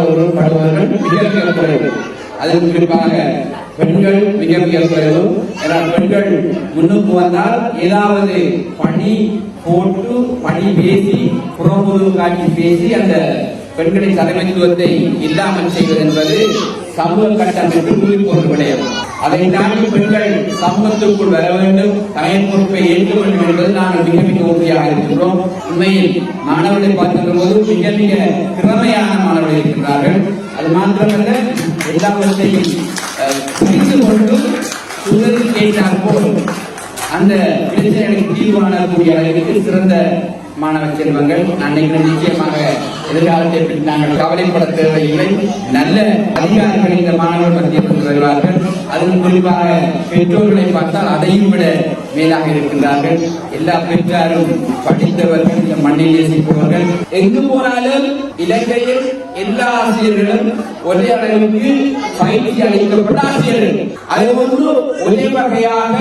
மாணவர்கள் படுவார்கள் மிக மிக குறைவு. அதற்கு குறிப்பாக பெண்கள் மிக மிக குறைவு. பெண்கள் முன்னுக்கு வந்தால் ஏதாவது பணி போட்டு பணி பேசி புறமுது காட்சி பேசி அந்த பெண்களின் தலைமைத்துவத்தை இல்லாமல் செய்வது என்பது சமூக கட்டமைப்பு குறிப்பொரு விடயம். அதை தாண்டி பெண்கள் சமூகத்திற்குள் வர வேண்டும், தயன் பொறுப்பை ஏற்க வேண்டும் என்பது நாங்கள் மிக மிக உறுதியாக இருக்கின்றோம். உண்மையில் மாணவர்களை பார்க்கின்ற போது மிக மிக திறமையான மாணவர்கள் இருக்கின்றார்கள். அது மாத்திரமல்ல, எல்லாவற்றையும் புரிந்து கொண்டு சுதந்திர கேட்டார் போல் அந்த பிரச்சனைகளுக்கு தீர்வானக்கூடிய அளவிற்கு சிறந்த மாணவ செல்வங்கள். அன்னைக்கு நிச்சயமாக எதிர்காலத்தை பற்றி நாங்கள் கவலைப்பட தேவையில்லை. நல்ல அதிகாரிகள் இந்த மாணவர்கள் மத்தியில் வருவார்கள். அதில் குறிப்பாக பெற்றோர்களை பார்த்தால் அதையும் விட மேலாக இருக்கின்றார்கள். எல்லா பெற்றாரும் படித்தவர்கள், இந்த மண்ணில் நேசிப்பவர்கள். எங்கு போனாலும் இலங்கையில் எல்லா ஆசிரியர்களும் ஒரே அளவுக்கு பயிற்சி அளிக்கப்பட்ட ஆசிரியர்கள், அது ஒன்று ஒரே வகையாக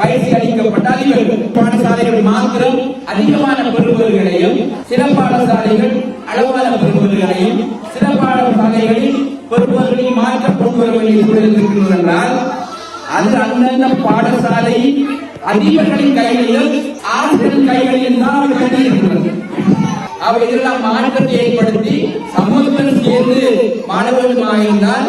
பயிற்சி அளிக்கப்பட்ட அதிபர்கள். பாடசாலைகள் மாத்திரம் அதிகமான பெறுபவர்களையும், சில பாடசாலைகள் அளவான பெறுபவர்களையும், சில பாடசாலைகளில் பெறுபவர்களையும் மாற்றப்பட்டு வர வேண்டிய சூழல் இருக்கிறது என்றால் அது அந்தந்த பாடசாலை அதிபர்களின் கைகளிலும் ஆசிரியரின் கைகளிலும் தான் இருக்கிறது. அவை இதெல்லாம் மாற்றத்தை ஏற்படுத்தி சமூகத்துடன் சேர்ந்து மாணவர்களுமாக இருந்தால்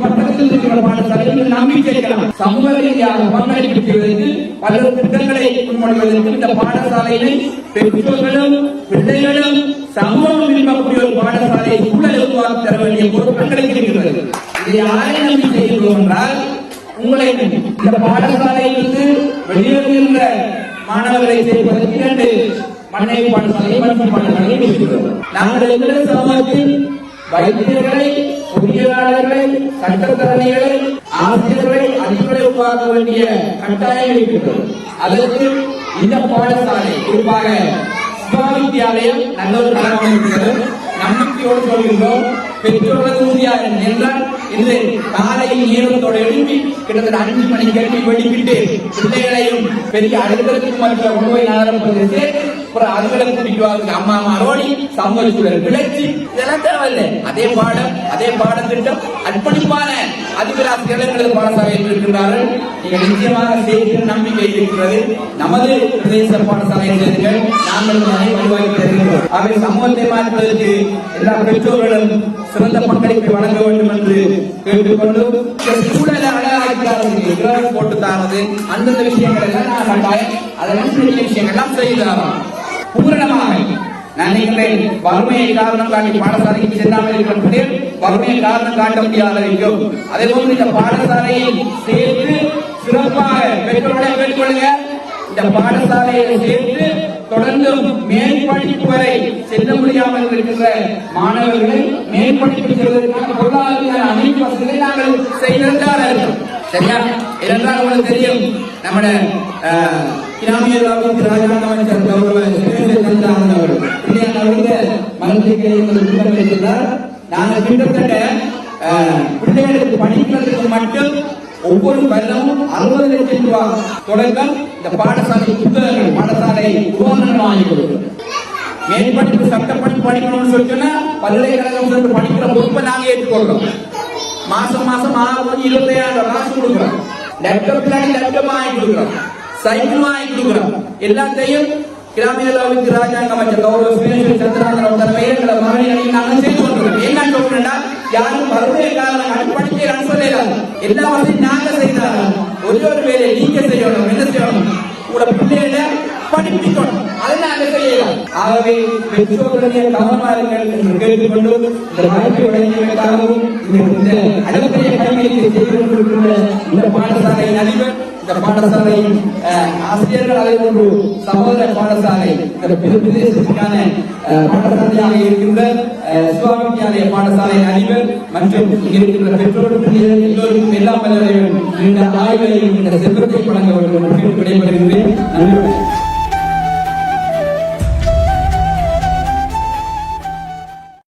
பட்டத்தில் இருக்கிற பாடசாலைகள் நம்பிக்கை இருக்கலாம். சமூக ரீதியாக பங்களிப்பு செய்வதற்கு பல திட்டங்களை முன்மொழிவதற்கு இந்த பாடசாலைகளை பெற்றோர்களும் பிள்ளைகளும் சமூகம் விரும்பக்கூடிய ஒரு பாடசாலையை சூழல் உருவாக்கி தர வேண்டிய பொறுப்புகளுக்கு இருக்கிறது. இதை யாரை நம்பி செய்கிறோம் என்றால், உங்களை இந்த பாடசாலையிலிருந்து வெளியேறுகின்ற மாணவர்களை சேர்ப்பதற்கு இரண்டு மண்ணை பாடசாலை மற்றும் பாடசாலையை இருக்கிறோம். நாங்கள் எங்களுடைய சமூகத்தில் வைத்தியர்களை, பொறியியலாளர்களை, சட்டத்தரணிகளை, ஆசிரியர்களை, அதிபர்களை உருவாக்க வேண்டிய கட்டாயம் இருக்கிறது. அதற்கு இந்த பாடசாலை குறிப்பாக வித்யாலயம் நல்ல ஒரு தரம் இருக்கிறது. நம்பிக்கையோடு சொல்கின்றோம். பெற்றோர்கள் உறுதியாக என்றால் இன்று காலையில் நேரத்தோடு எழுப்பி கிட்டத்தட்ட 5 மணிக்கு எழுப்பி வெளிப்பிட்டு பிள்ளைகளையும் பெரிய அலுவலகத்துக்கு மற்ற உணவை நகரப்படுகிறது. அதுகளுக்கு பிடிக்குவாங்க அம்மா அரோடி சமூக விளைச்சி இதெல்லாம் தேவையில்லை. அதே பாடத்திட்டம் அர்ப்பணிப்பான அதிபராசிரியர்கள் பாடசாலையில் இருக்கின்றார்கள். நீங்கள் நிச்சயமாக செய்கிற நம்பிக்கை இருக்கிறது. நமது பிரதேச பாடசாலையில் சேர்ந்தீர்கள். நாங்கள் வலுவாகி தருகிறோம். அவை சமூகத்தை மாற்றுவதற்கு எல்லா பெற்றோர்களும் சிறந்த பங்களிப்பை வழங்க வேண்டும் என்று கேட்டுக்கொண்டு சூழலை அழகாக போட்டு தானது அந்தந்த விஷயங்கள் எல்லாம் நான் கட்டாயம் அதெல்லாம் பெரிய விஷயங்கள்லாம் செய்தாராம் பூரணமாக. நான் வறுமையை காரணம் காட்டி பாடசாலைக்கு செல்லாமல் இருக்கிற வறுமையை காரணம் காட்ட முடியாத வைக்கும். அதே போன்று இந்த பாடசாலையை சேர்த்து சிறப்பாக பெற்றோர்களை கேட்டுக்கொள்ளுங்க. இந்த பாடசாலையை சேர்த்து தொடர்ந்து மேற்படிப்பு வரை செல்ல முடியாமல் இருக்கின்ற மாணவர்களை மேற்படிப்பு செல்வதற்கான பொருளாதார அனைத்து வசதிகளை நாங்கள் செய்திருந்தார்கள். சரியா? ஏனென்றால் உங்களுக்கு தெரியும், நம்ம கிராமிய ராஜாங்க அமைச்சர் நாங்கள் கிட்டத்தட்ட பிள்ளைகளுக்கு படிக்கிறதுக்கு மட்டும் ஒவ்வொரு வருடமும் 60 லட்சம் ரூபாய் தொடக்கம் இந்த பாடசாலை புத்தகங்கள், பாடசாலை உபகரணங்கள் வாங்கி கொடுக்கும். மேற்படிப்பு சட்டப்படிப்பு படிக்கணும்னு சொல்லிச்சுன்னா பல்கலைக்கழகம் படிக்கிற பொறுப்பை நாங்க ஏற்றுக்கொள்றோம். மாசம் 25,000 காசு கொடுக்குறோம். லேப்டாப் வாங்கி கொடுக்குறோம், சைக்கிள் வாங்கி கொடுக்குறோம். எல்லாத்தையும் கிராமிய ராஜாங்க அமைச்சர் கௌரவ சந்திரநாதன் தலைமையில் மகளிர் நாங்கள் செய்து கொண்டிருக்கிறோம். என்ன சொல்றேன்னா, யாரும் வறுமை காரணம் அடிப்படையை நான் சொல்லலாம். எல்லா வசதியும் நாங்க செய்தாலும் ஒரு வேலை நீங்க செய்யணும். என்ன செய்யணும்? கூட பிள்ளைகள படிப்பிக்கணும். அதை நாங்க செய்யலாம். ஆகவே பெற்றோர்களுடைய கவனமார்கள் என்று கேட்டுக்கொண்டு இந்த வாய்ப்பை வழங்கியதற்காகவும் இந்த அடிப்படை கல்வியை செய்து கொண்டிருக்கின்ற இந்த பாடசாலையின் அதிபர், இந்த பாடசாலை ஆசிரியர்கள், அதே போன்று சகோதர பாடசாலை பிரதேசத்துக்கான பாடசாலையாக இருக்கின்ற சுவாமித்யாலய பாடசாலை அதிபர் மற்றும் இருக்கின்ற பெற்றோர்கள் எல்லோருக்கும் எல்லாம் வல்லவரையும் இந்த ஆய்வையும் இந்த செல்வத்தை வழங்க வேண்டும் என்று விடைபெறுகிறேன். நன்றி.